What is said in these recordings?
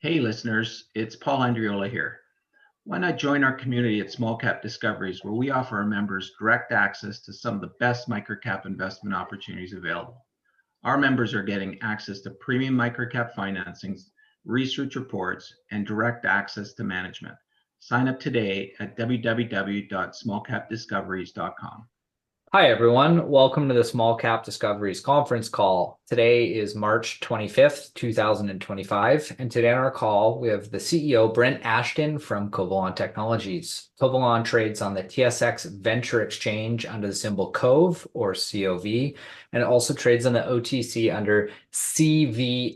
Hey listeners, it's Paul Andriola here. Why not join our community at Small Cap Discoveries, where we offer our members direct access to some of the best microcap investment opportunities available. Our members are getting access to premium microcap financings, research reports, and direct access to management. Sign up today at www.smallcapdiscoveries.com. Hi, everyone. Welcome to the Small Cap Discoveries conference call. Today is March 25th, 2025, and today on our call, we have the CEO, Brent Ashton from Covalon Technologies. Covalon trades on the TSX Venture Exchange under the symbol COV or COV, and it also trades on the OTC under CVALF.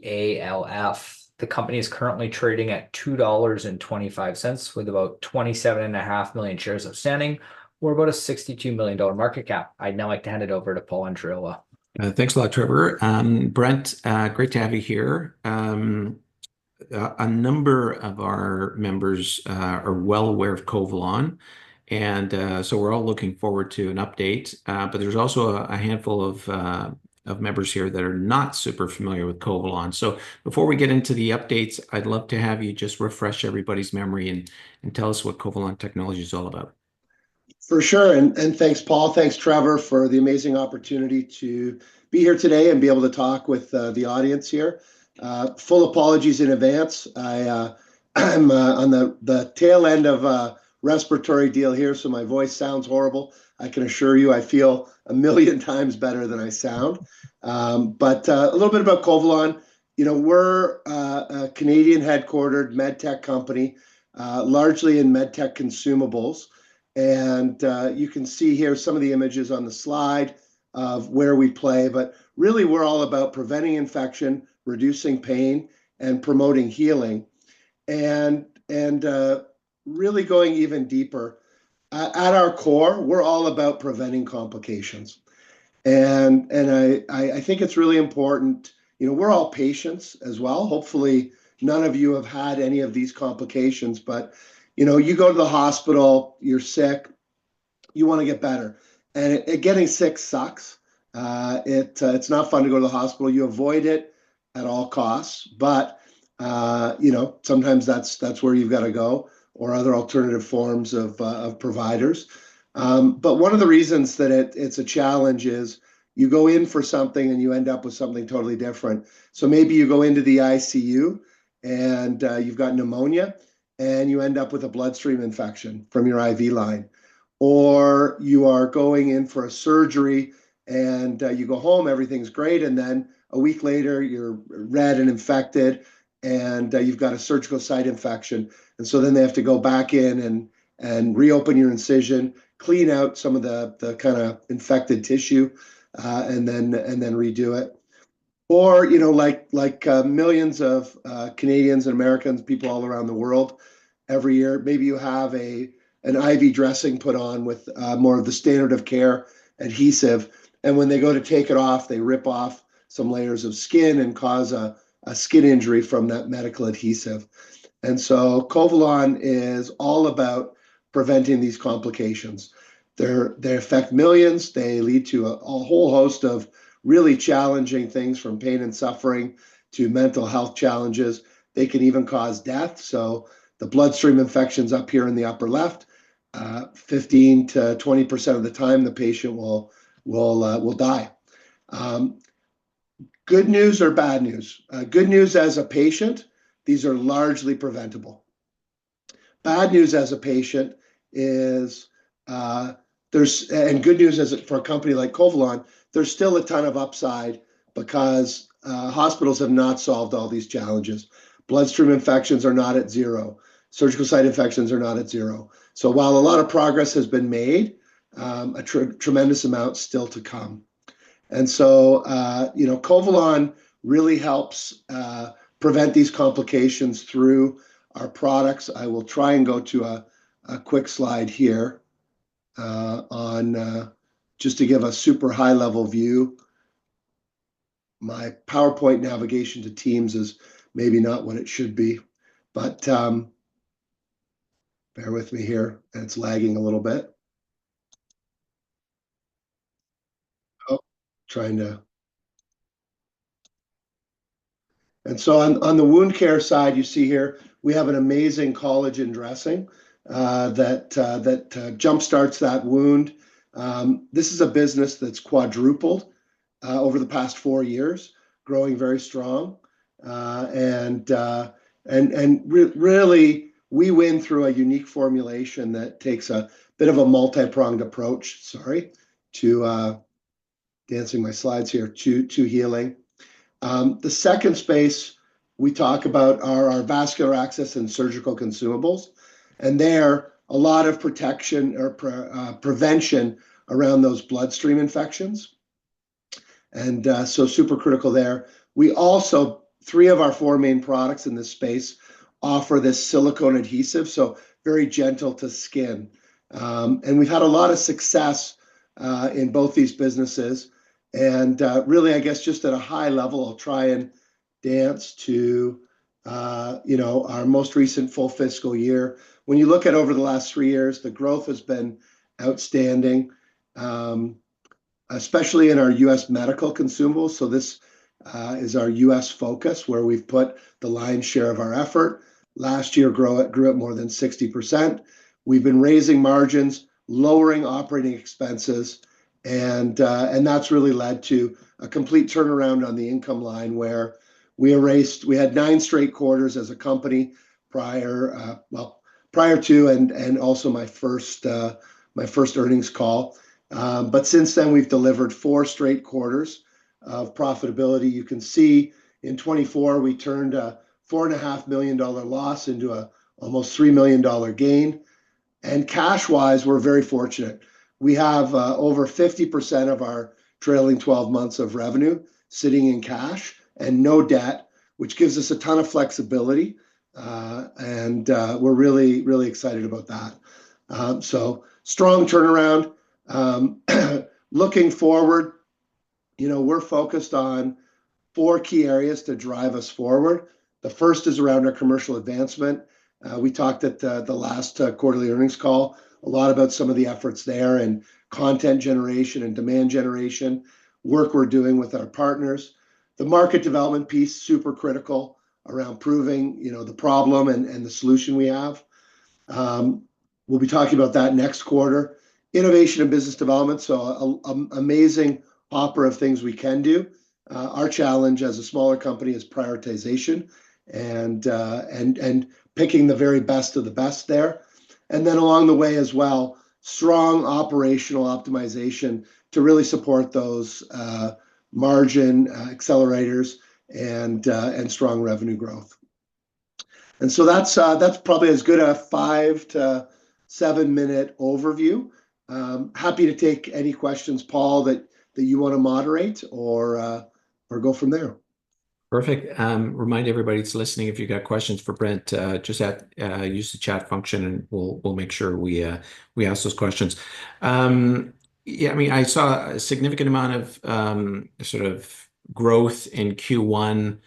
The company is currently trading at $2.25 with about 27.5 million shares outstanding, or about a $62 million market cap. I'd now like to hand it over to Paul Andriola. Thanks a lot, Trevor. Brent, great to have you here. A number of our members are well aware of Covalon, and so we're all looking forward to an update. But there's also a handful of members here that are not super familiar with Covalon. So before we get into the updates, I'd love to have you just refresh everybody's memory and tell us what Covalon Technology is all about. For sure. And thanks, Paul. Thanks, Trevor, for the amazing opportunity to be here today and be able to talk with the audience here. Full apologies in advance. I'm on the tail end of a respiratory deal here, so my voice sounds horrible. I can assure you I feel a million times better than I sound. But a little bit about Covalon. You know, we're a Canadian headquartered medtech company, largely in medtech consumables. And you can see here some of the images on the slide of where we play, but really we're all about preventing infection, reducing pain, and promoting healing. And really going even deeper, at our core, we're all about preventing complications. And I think it's really important, you know, we're all patients as well. Hopefully none of you have had any of these complications, but you know, you go to the hospital, you're sick, you want to get better. And getting sick sucks. It's not fun to go to the hospital. You avoid it at all costs. But, you know, sometimes that's where you've got to go, or other alternative forms of providers. But one of the reasons that it's a challenge is you go in for something and you end up with something totally different. So maybe you go into the ICU and you've got pneumonia, and you end up with a bloodstream infection from your IV line. Or you are going in for a surgery and you go home, everything's great, and then a week later you're red and infected, and you've got a surgical site infection. And so then they have to go back in and reopen your incision, clean out some of the kind of infected tissue, and then redo it. Or, you know, like millions of Canadians and Americans, people all around the world, every year, maybe you have an IV dressing put on with more of the standard of care adhesive. And when they go to take it off, they rip off some layers of skin and cause a skin injury from that medical adhesive. And so Covalon is all about preventing these complications. They affect millions. They lead to a whole host of really challenging things, from pain and suffering to mental health challenges. They can even cause death. So the bloodstream infections up here in the upper left, 15 to 20% of the time, the patient will die. Good news or bad news? Good news as a patient, these are largely preventable. Bad news as a patient is and good news for a company like Covalon, there's still a ton of upside because hospitals have not solved all these challenges. Bloodstream infections are not at zero. Surgical site infections are not at zero. So while a lot of progress has been made, a tremendous amount still to come. And so, you know, Covalon really helps prevent these complications through our products. I will try and go to a quick slide here on just to give a super high level view. My PowerPoint navigation to Teams is maybe not what it should be, but bear with me here, and it's lagging a little bit. Oh, trying to. And so on the wound care side, you see here, we have an amazing collagen dressing that jumpstarts that wound. This is a business that's quadrupled over the past 4 years, growing very strong. Really, we win through a unique formulation that takes a bit of a multi-pronged approach, to dancing my slides here, to healing. The second space we talk about are our vascular access and surgical consumables. And there, a lot of protection or prevention around those bloodstream infections. And so super critical there. We also, 3 of our 4 main products in this space offer this silicone adhesive, so very gentle to skin. And we've had a lot of success in both these businesses. And really, I guess just at a high level, I'll try and dance to our most recent full fiscal year. When you look at over the last 3 years, the growth has been outstanding, especially in our U.S. medical consumables. So this is our U.S. focus, where we've put the lion's share of our effort. Last year grew at more than 60%. We've been raising margins, lowering operating expenses, and that's really led to a complete turnaround on the income line, where we had 9 straight quarters as a company prior to and also my first earnings call. But since then, we've delivered 4 straight quarters of profitability. You can see in 24, we turned a $4.5 million loss into a almost $3 million gain. And cash-wise, we're very fortunate. We have over 50% of our trailing 12 months of revenue sitting in cash and no debt, which gives us a ton of flexibility. And we're really, really excited about that. So strong turnaround. Looking forward, we're focused on 4 key areas to drive us forward. The first is around our commercial advancement. We talked at the last quarterly earnings call a lot about some of the efforts there, and content generation and demand generation, work we're doing with our partners. The market development piece, super critical around proving, the problem and the solution we have. We'll be talking about that next quarter. Innovation and business development, so amazing hopper of things we can do. Our challenge as a smaller company is prioritization and picking the very best of the best there. And then along the way as well, strong operational optimization to really support those margin accelerators and strong revenue growth. And so that's probably as good a 5 to 7 minute overview. Happy to take any questions, Paul, that you want to moderate or go from there. Perfect. Remind everybody that's listening, if you've got questions for Brent, just use the chat function, and we'll make sure we ask those questions. I saw a significant amount of sort of growth in Q1.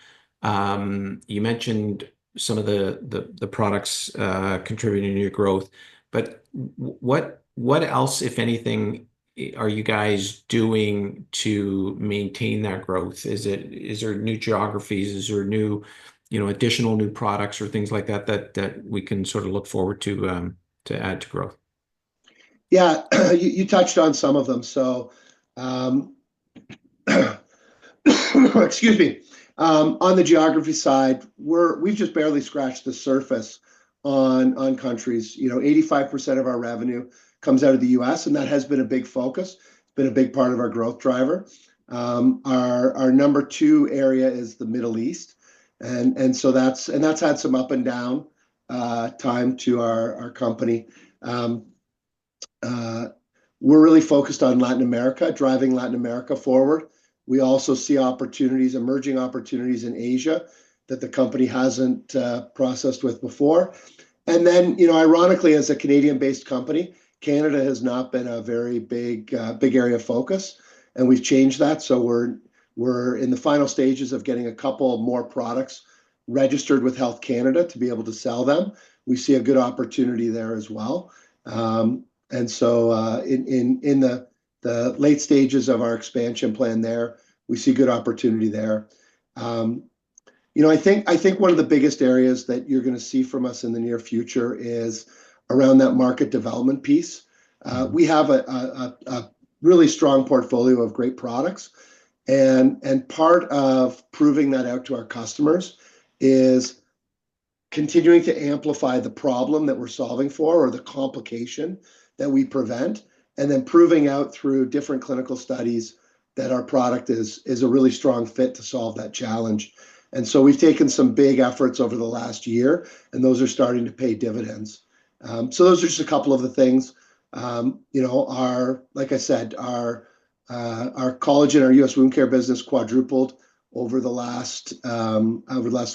You mentioned some of the products contributing to your growth, but what else, if anything, are you guys doing to maintain that growth? Is there new geographies? Is there new, additional new products or things like that we can sort of look forward to add to growth? Yeah, you touched on some of them. So, excuse me. On the geography side, we've just barely scratched the surface on countries. 85% of our revenue comes out of the US, and that has been a big focus. It's been a big part of our growth driver. Our number 2 area is the Middle East, and so that's had some up and down time to our company. We're really focused on Latin America, driving Latin America forward. We also see emerging opportunities in Asia that the company hasn't processed with before. And then, ironically, as a Canadian-based company, Canada has not been a very big area of focus, and we've changed that. So we're in the final stages of getting a couple more products registered with Health Canada to be able to sell them. We see a good opportunity there as well. And so in the late stages of our expansion plan there, we see good opportunity there. I think one of the biggest areas that you're going to see from us in the near future is around that market development piece. We have a really strong portfolio of great products, and part of proving that out to our customers is continuing to amplify the problem that we're solving for, or the complication that we prevent, and then proving out through different clinical studies that our product is a really strong fit to solve that challenge. And so we've taken some big efforts over the last year, and those are starting to pay dividends. So those are just a couple of the things. Like I said, our collagen, our U.S. wound care business quadrupled over the last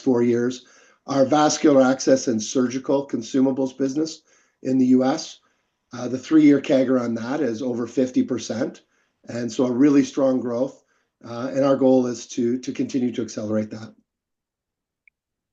4 years. Our vascular access and surgical consumables business in the U.S., the 3-year CAGR on that is over 50%, and so a really strong growth. And our goal is to continue to accelerate that.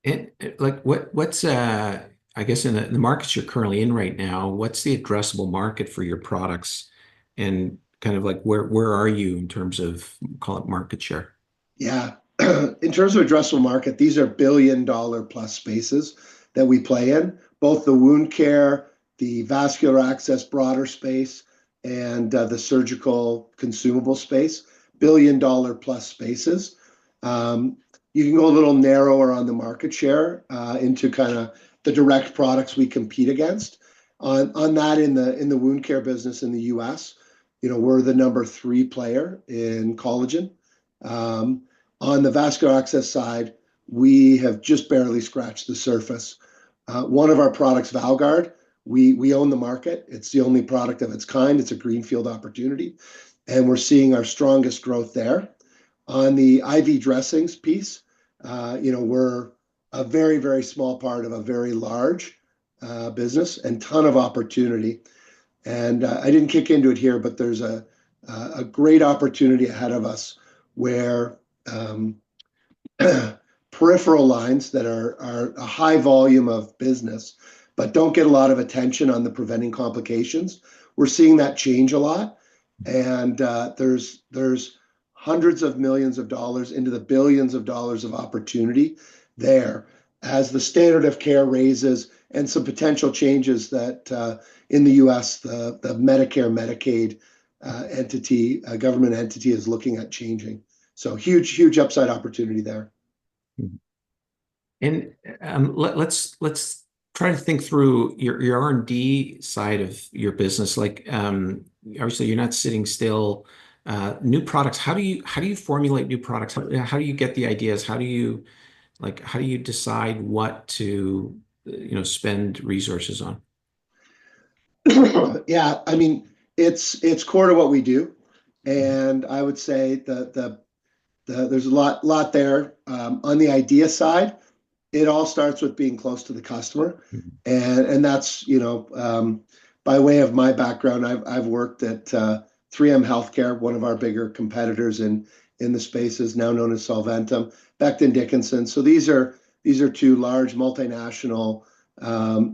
And like what's I guess in the markets you're currently in right now, what's the addressable market for your products, and kind of like where are you in terms of, call it, market share? Yeah. In terms of addressable market, these are billion-dollar plus spaces that we play in, both the wound care, the vascular access broader space, and the surgical consumable space, billion-dollar plus spaces. You can go a little narrower on the market share into kind of the direct products we compete against. On that, in the wound care business in the US, we're the number 3 player in collagen. On the vascular access side, we have just barely scratched the surface. One of our products, ValGuard, we own the market. It's the only product of its kind. It's a greenfield opportunity, and we're seeing our strongest growth there. On the IV dressings piece, we're a very, very small part of a very large business and ton of opportunity. And I didn't kick into it here, but there's a great opportunity ahead of us where peripheral lines that are a high volume of business, but don't get a lot of attention on the preventing complications. We're seeing that change a lot, and there's hundreds of millions of dollars into the billions of dollars of opportunity there as the standard of care raises, and some potential changes that in the US, the Medicare, Medicaid government entity is looking at changing. So huge upside opportunity there. And let's try to think through your R&D side of your business. Like obviously you're not sitting still. New products. How do you formulate new products? How do you get the ideas? How do you decide what to spend resources on? Yeah, I mean, it's core to what we do, and I would say there's a lot there. On the idea side, it all starts with being close to the customer, and that's by way of my background, I've worked at 3M Healthcare, one of our bigger competitors in the space, is now known as Solventum, Becton Dickinson. So these are 2 large multinational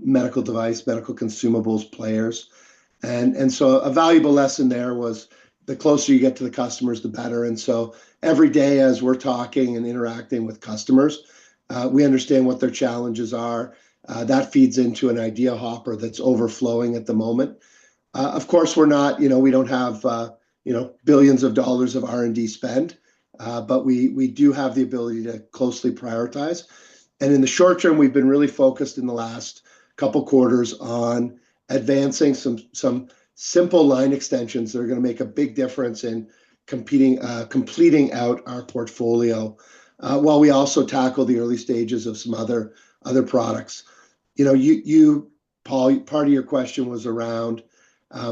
medical device, medical consumables players. And so a valuable lesson there was the closer you get to the customers, the better. And so every day as we're talking and interacting with customers, we understand what their challenges are. That feeds into an idea hopper that's overflowing at the moment. Of course, we don't have billions of dollars of R&D spend, but we do have the ability to closely prioritize. And in the short term, we've been really focused in the last couple quarters on advancing some simple line extensions that are going to make a big difference in completing out our portfolio, while we also tackle the early stages of some other products. Paul, part of your question was around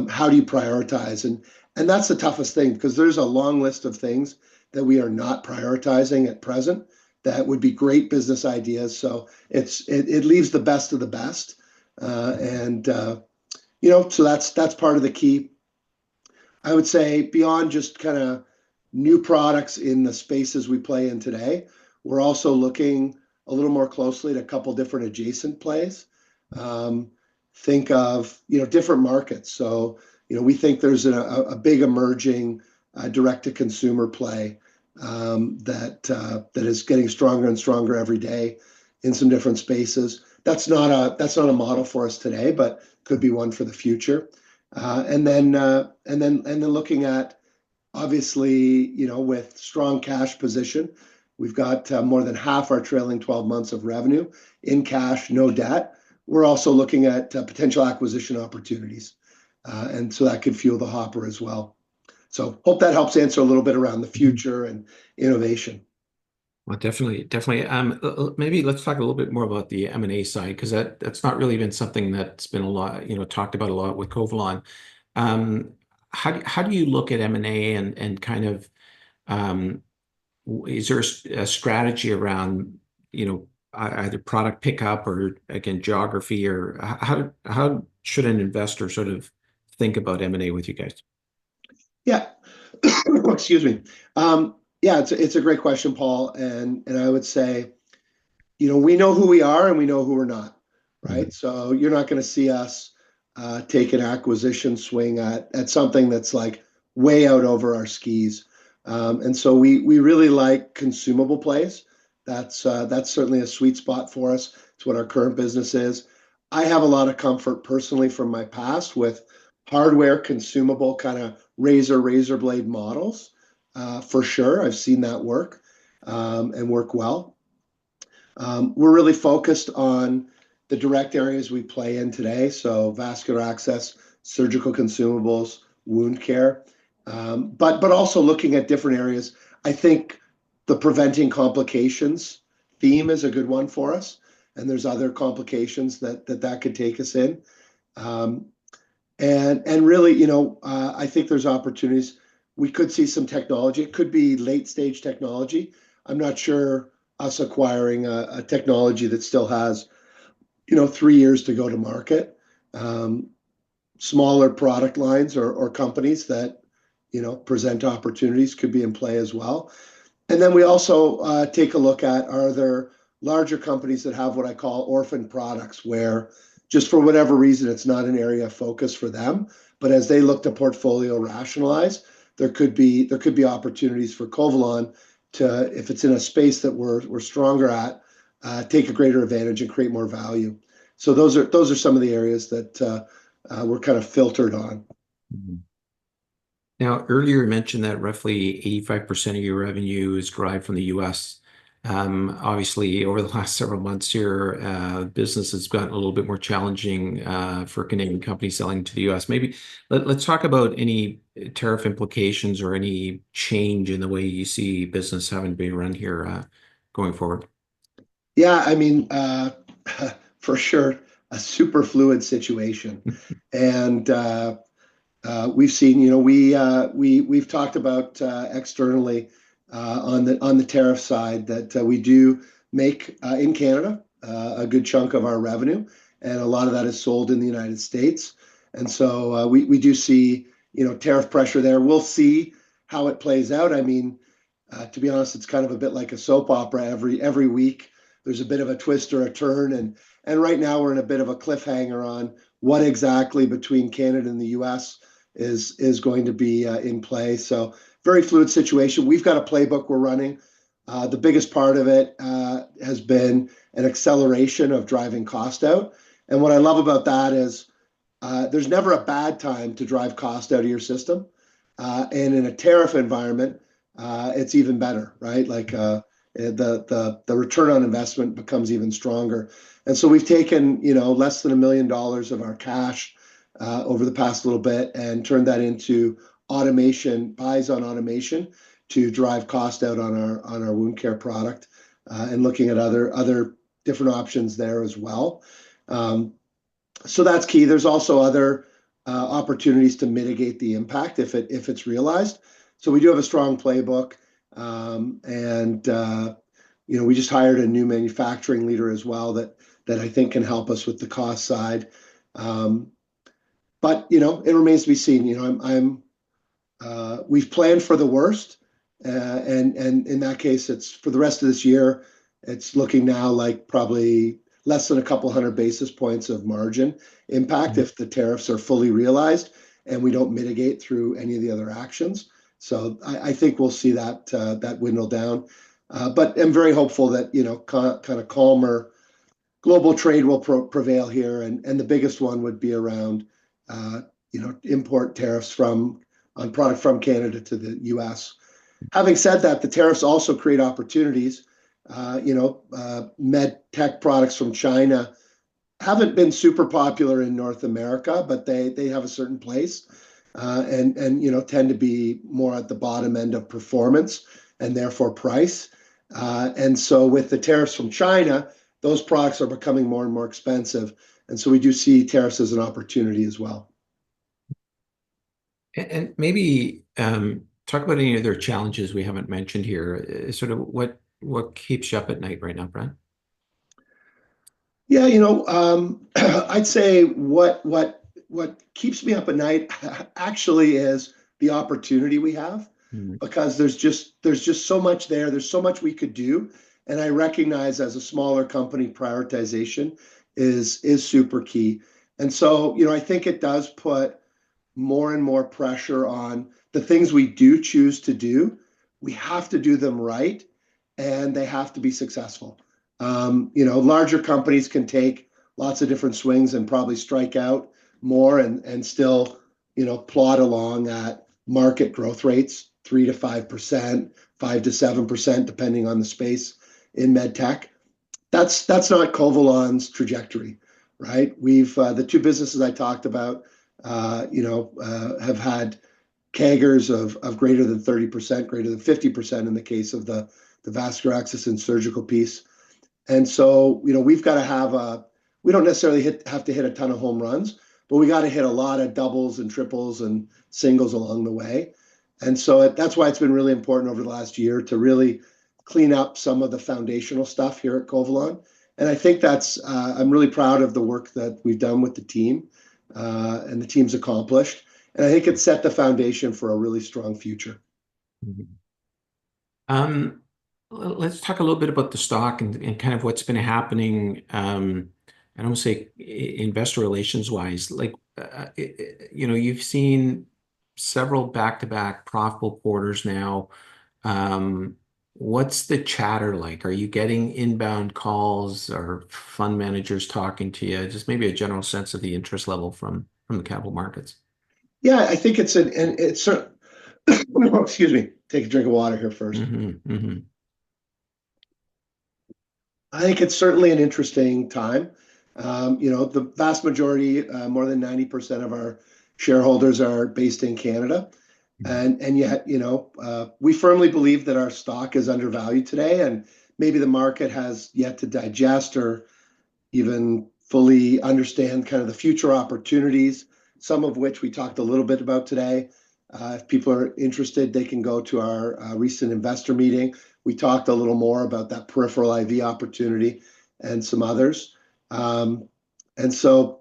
how do you prioritize, and that's the toughest thing, because there's a long list of things that we are not prioritizing at present that would be great business ideas. So it leaves the best of the best, so that's part of the key. I would say beyond just kind of new products in the spaces we play in today, we're also looking a little more closely at a couple different adjacent plays. Think of different markets. So we think there's a big emerging direct-to-consumer play that is getting stronger and stronger every day in some different spaces. That's not a model for us today, but could be one for the future. And then looking at, obviously, with strong cash position, we've got more than half our trailing 12 months of revenue in cash, no debt. We're also looking at potential acquisition opportunities. And so that could fuel the hopper as well. So hope that helps answer a little bit around the future and innovation. Well, definitely. Maybe let's talk a little bit more about the M&A side, because that's not really been something that's been a lot, talked about a lot with Covalon. How do you look at M&A and kind of is there a strategy around either product pickup or, again, geography, or how should an investor sort of think about M&A with you guys? Yeah. Excuse me. Yeah, it's a great question, Paul. And I would say, we know who we are and we know who we're not, right? Mhm. So you're not going to see us take an acquisition swing at something that's like way out over our skis. And so we really like consumable plays. That's certainly a sweet spot for us. It's what our current business is. I have a lot of comfort personally from my past with hardware consumable kind of razor blade models. For sure, I've seen that work and work well. We're really focused on the direct areas we play in today, so vascular access, surgical consumables, wound care, but also looking at different areas. I think the preventing complications theme is a good one for us, and there's other complications that could take us in. And really, I think there's opportunities. We could see some technology. It could be late stage technology. I'm not sure us acquiring a technology that still has 3 years to go to market. Smaller product lines or companies that present opportunities could be in play as well. And then we also take a look at, are there larger companies that have what I call orphan products, where just for whatever reason it's not an area of focus for them, but as they look to portfolio rationalize, there could be opportunities for Covalon to, if it's in a space that we're stronger at, take a greater advantage and create more value. So those are some of the areas that we're kind of filtered on. Mhm. Now, earlier you mentioned that roughly 85% of your revenue is derived from the US. Obviously, over the last several months here, business has gotten a little bit more challenging for Canadian companies selling to the US. Maybe let's talk about any tariff implications or any change in the way you see business having to be run here going forward. Yeah, I mean, for sure, a super fluid situation. And we've seen, we've talked about externally on the tariff side that we do make in Canada a good chunk of our revenue, and a lot of that is sold in the United States. And so we do see tariff pressure there. We'll see how it plays out. I mean, to be honest, it's kind of a bit like a soap opera. Every week there's a bit of a twist or a turn, and right now we're in a bit of a cliffhanger on what exactly between Canada and the US is going to be in play. So very fluid situation. We've got a playbook we're running. The biggest part of it has been an acceleration of driving cost out. And what I love about that is there's never a bad time to drive cost out of your system. And in a tariff environment, it's even better, right? Like the return on investment becomes even stronger. And so we've taken less than $1 million of our cash over the past little bit and turned that into automation, buys on automation, to drive cost out on our wound care product, and looking at other different options there as well. So that's key. There's also other opportunities to mitigate the impact if it's realized. So we do have a strong playbook, and we just hired a new manufacturing leader as well that I think can help us with the cost side. But it remains to be seen. We've planned for the worst, and in that case, it's for the rest of this year. It's looking now like probably less than a couple 100 basis points of margin impact if the tariffs are fully realized and we don't mitigate through any of the other actions. So I think we'll see that dwindle down. But I'm very hopeful that, kind of calmer global trade will prevail here. And the biggest one would be around, import tariffs on product from Canada to the US. Having said that, the tariffs also create opportunities. Med tech products from China haven't been super popular in North America, but they have a certain place, and tend to be more at the bottom end of performance and therefore price. And so with the tariffs from China, those products are becoming more and more expensive. And so we do see tariffs as an opportunity as well. And maybe talk about any other challenges we haven't mentioned here. Sort of what keeps you up at night right now, Brent? Yeah, I'd say what keeps me up at night actually is the opportunity we have, because there's just so much there. There's so much we could do, and I recognize as a smaller company, prioritization is super key. And so, I think it does put more and more pressure on the things we do choose to do. We have to do them right, and they have to be successful. Larger companies can take lots of different swings and probably strike out more and still, plod along at market growth rates, 3 to 5%, 5 to 7%, depending on the space in med tech. That's not Covalon's trajectory, right? We've the two businesses I talked about, have had CAGRs of greater than 30%, greater than 50% in the case of the vascular access and surgical piece. And so, we've got to we don't necessarily have to hit a ton of home runs, but we got to hit a lot of doubles and triples and singles along the way. And so that's why it's been really important over the last year to really clean up some of the foundational stuff here at Covalon. And I think I'm really proud of the work that we've done with the team, and the team's accomplished. And I think it set the foundation for a really strong future. Let's talk a little bit about the stock and kind of what's been happening. I don't say investor relations wise, like, you've seen several back-to-back profitable quarters now. What's the chatter like? Are you getting inbound calls or fund managers talking to you? Just maybe a general sense of the interest level from the capital markets. Yeah, I think it's excuse me, take a drink of water here first. I think it's certainly an interesting time. The vast majority, more than 90% of our shareholders are based in Canada. And yet, we firmly believe that our stock is undervalued today, and maybe the market has yet to digest or even fully understand kind of the future opportunities, some of which we talked a little bit about today. If people are interested, they can go to our recent investor meeting. We talked a little more about that peripheral IV opportunity and some others. And so,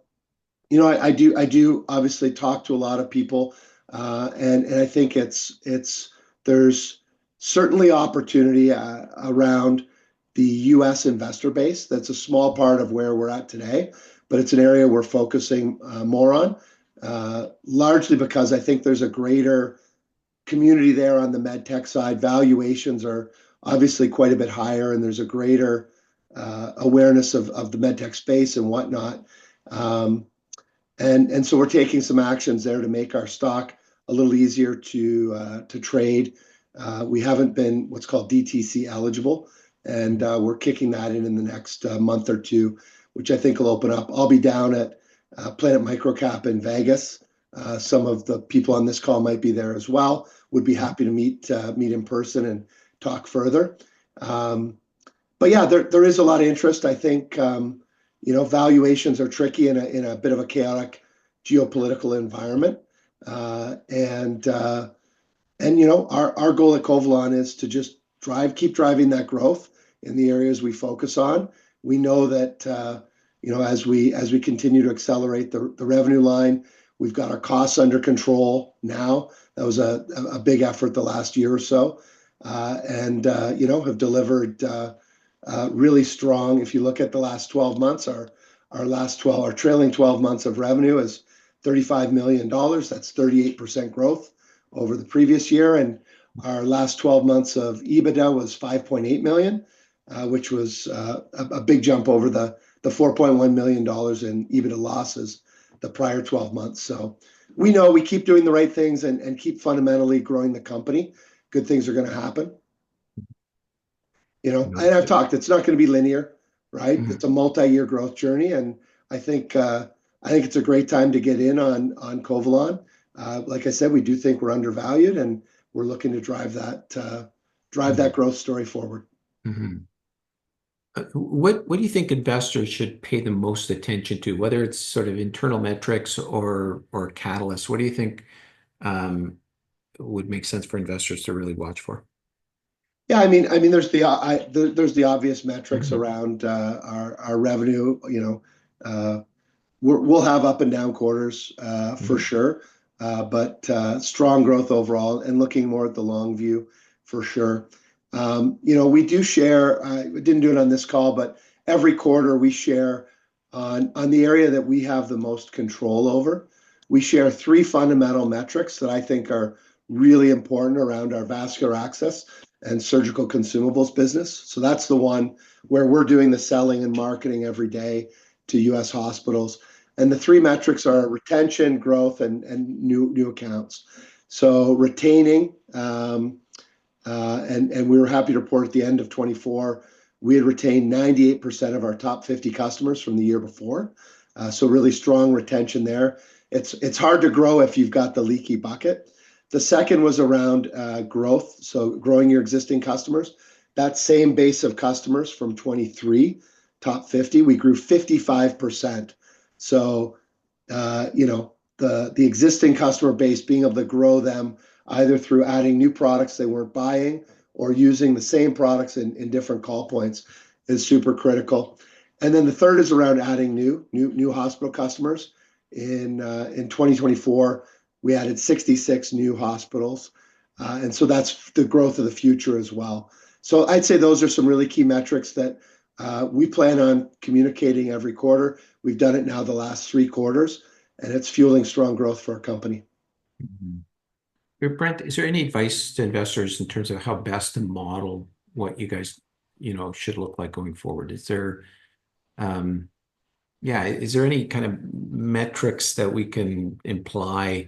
I do obviously talk to a lot of people, and I think there's certainly opportunity around the US investor base. That's a small part of where we're at today, but it's an area we're focusing more on, largely because I think there's a greater community there on the med tech side. Valuations are obviously quite a bit higher, and there's a greater awareness of the med tech space and whatnot. And so we're taking some actions there to make our stock a little easier to trade. We haven't been what's called DTC eligible, and we're kicking that in the next month or two, which I think will open up. I'll be down at Planet Microcap in Vegas. Some of the people on this call might be there as well. Would be happy to meet in person and talk further. But yeah, there is a lot of interest. I think valuations are tricky in a bit of a chaotic geopolitical environment, and our goal at Covalon is to just keep driving that growth in the areas we focus on. We know that as we continue to accelerate the revenue line, we've got our costs under control now. That was a big effort the last year or so, and have delivered really strong. If you look at the last 12 months, our trailing 12 months of revenue is $35 million. That's 38% growth over the previous year. And our last 12 months of EBITDA was 5.8 million, which was a big jump over the $4.1 million in EBITDA losses the prior 12 months. So we know we keep doing the right things and keep fundamentally growing the company. Good things are going to happen. And I've talked, it's not going to be linear, right? Mhm. It's a multi-year growth journey. And I think it's a great time to get in on Covalon. Like I said, we do think we're undervalued, and we're looking to drive that growth story forward. Mhm. What do you think investors should pay the most attention to, whether it's sort of internal metrics or catalysts? What do you think would make sense for investors to really watch for? Yeah, I mean, there's the obvious metrics Mhm. around our revenue. We'll have up and down quarters for sure, but strong growth overall, and looking more at the long view for sure. We do share. We didn't do it on this call, but every quarter we share on the area that we have the most control over. We share 3 fundamental metrics that I think are really important around our vascular access and surgical consumables business. So that's the one where we're doing the selling and marketing every day to U.S. hospitals. And the 3 metrics are retention, growth, and new accounts. So retaining, and we were happy to report at the end of 2024, we had retained 98% of our top 50 customers from the year before. So really strong retention there. It's hard to grow if you've got the leaky bucket. The second was around growth, so growing your existing customers. That same base of customers from 23, top 50, we grew 55%. So, the existing customer base, being able to grow them either through adding new products they weren't buying or using the same products in different call points is super critical. And then the third is around adding new hospital customers. In 2024, we added 66 new hospitals. And so that's the growth of the future as well. So I'd say those are some really key metrics that we plan on communicating every quarter. We've done it now the last 3 quarters, and it's fueling strong growth for our company. Brent, is there any advice to investors in terms of how best to model what you guys, should look like going forward? Is there any kind of metrics that we can imply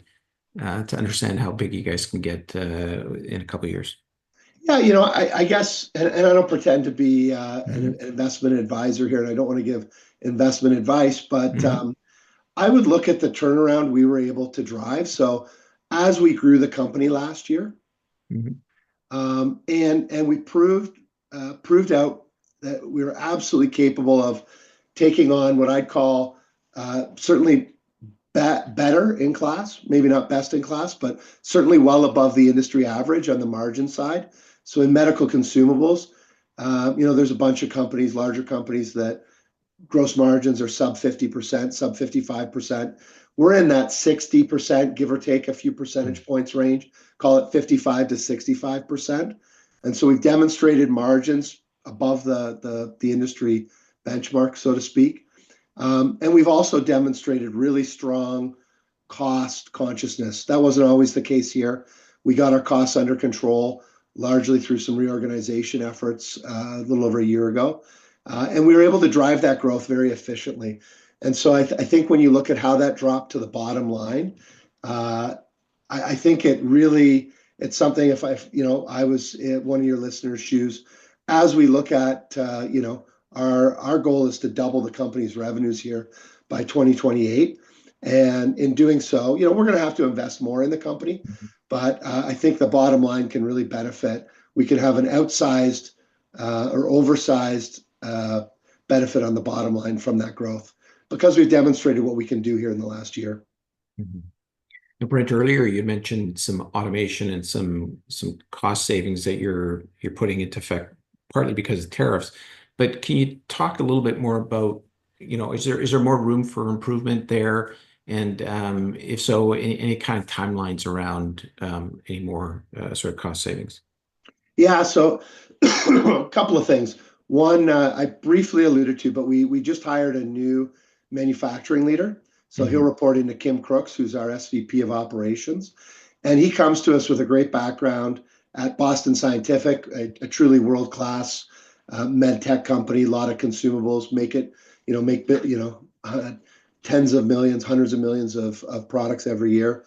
to understand how big you guys can get in a couple of years? Yeah, I guess, and I don't pretend to be an investment advisor here, and I don't want to give investment advice, but I would look at the turnaround we were able to drive. So as we grew the company last year, and we proved out that we were absolutely capable of taking on what I'd call certainly better in class, maybe not best in class, but certainly well above the industry average on the margin side. So in medical consumables, there's a bunch of companies, larger companies, that gross margins are sub 50%, sub 55%. We're in that 60%, give or take a few percentage points range, call it 55 to 65%. And so we've demonstrated margins above the industry benchmark, so to speak. And we've also demonstrated really strong cost consciousness. That wasn't always the case here. We got our costs under control largely through some reorganization efforts a little over a year ago. And we were able to drive that growth very efficiently. And so I think when you look at how that dropped to the bottom line, I think it's something, if I was in one of your listeners' shoes, as we look at, our goal is to double the company's revenues here by 2028. And in doing so, we're going to have to invest more in the company. But I think the bottom line can really benefit. We can have an outsized or oversized benefit on the bottom line from that growth because we've demonstrated what we can do here in the last year. Now, Brent, earlier you mentioned some automation and some cost savings that you're putting into effect, partly because of tariffs. But can you talk a little bit more about, is there more room for improvement there? And if so, any kind of timelines around any more sort of cost savings? Yeah, so a couple of things. One, I briefly alluded to, but we just hired a new manufacturing leader. So he'll report into Kim Crooks, who's our SVP of operations. And he comes to us with a great background at Boston Scientific, a truly world-class med tech company, a lot of consumables, tens of millions, hundreds of millions of products every year.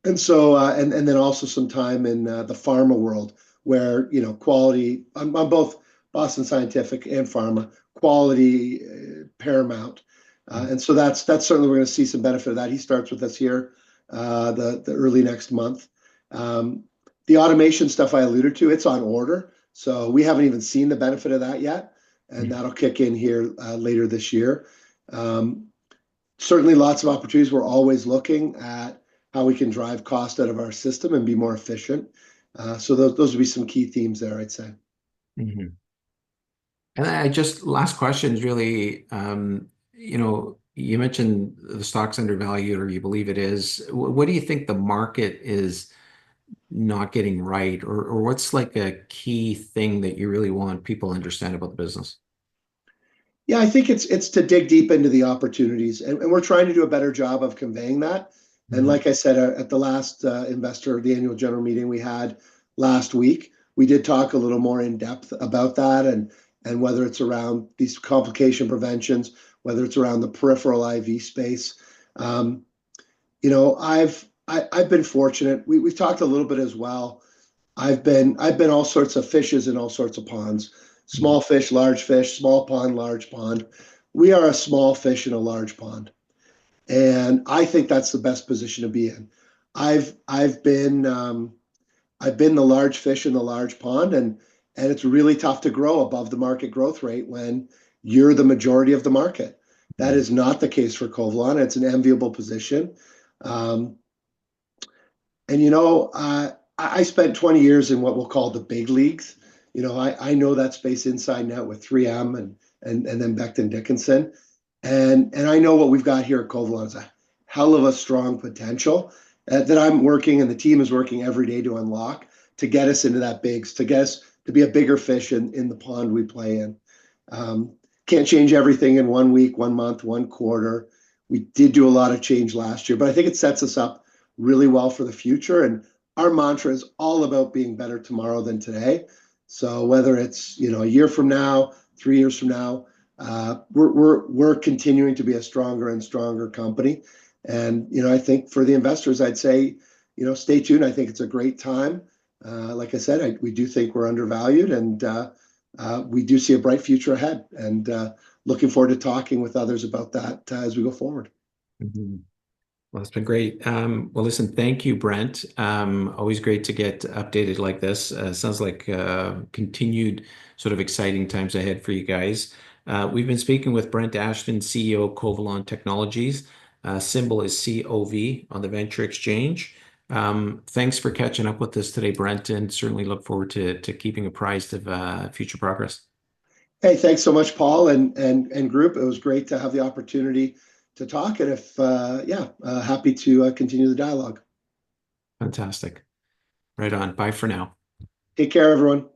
And so, and then also some time in the pharma world where, quality on both Boston Scientific and pharma, quality paramount. And so that's certainly, we're going to see some benefit of that. He starts with us here the early next month. The automation stuff I alluded to, it's on order. So we haven't even seen the benefit of that yet. And that'll kick in here later this year. Certainly lots of opportunities. We're always looking at how we can drive cost out of our system and be more efficient. So those would be some key themes there, I'd say. Mm-hmm. And last question is really, you mentioned the stock's undervalued, or you believe it is. What do you think the market is not getting right, or what's like a key thing that you really want people to understand about the business? Yeah, I think it's to dig deep into the opportunities, and we're trying to do a better job of conveying that. And like I said, at the last the annual general meeting we had last week, we did talk a little more in depth about that, and whether it's around these complication preventions, whether it's around the peripheral IV space. I've been fortunate. We've talked a little bit as well. I've been all sorts of fishes in all sorts of ponds. Small fish, large fish, small pond, large pond. We are a small fish in a large pond. And I think that's the best position to be in. I've been the large fish in the large pond, and it's really tough to grow above the market growth rate when you're the majority of the market. That is not the case for Covalon. It's an enviable position. I spent 20 years in what we'll call the big leagues. I know that space inside and out with 3M and then Becton Dickinson. And I know what we've got here at Covalon is a hell of a strong potential that I'm working and the team is working every day to unlock, to get us into that bigs, to get us to be a bigger fish in the pond we play in. Can't change everything in 1 week, 1 month, 1 quarter. We did do a lot of change last year, but I think it sets us up really well for the future. And our mantra is all about being better tomorrow than today. So whether it's a year from now, 3 years from now, we're continuing to be a stronger and stronger company. And I think for the investors, I'd say stay tuned. I think it's a great time. Like I said, we do think we're undervalued, and we do see a bright future ahead. And looking forward to talking with others about that as we go forward. Mm-hmm. Well, it's been great. Well, listen, thank you, Brent. Always great to get updated like this. Sounds like continued sort of exciting times ahead for you guys. We've been speaking with Brent Ashton, CEO of Covalon Technologies. Symbol is COV on the Venture Exchange. Thanks for catching up with us today, Brent, and certainly look forward to keeping apprised of future progress. Hey, thanks so much, Paul and group. It was great to have the opportunity to talk, and happy to continue the dialogue. Fantastic. Right on. Bye for now. Take care, everyone.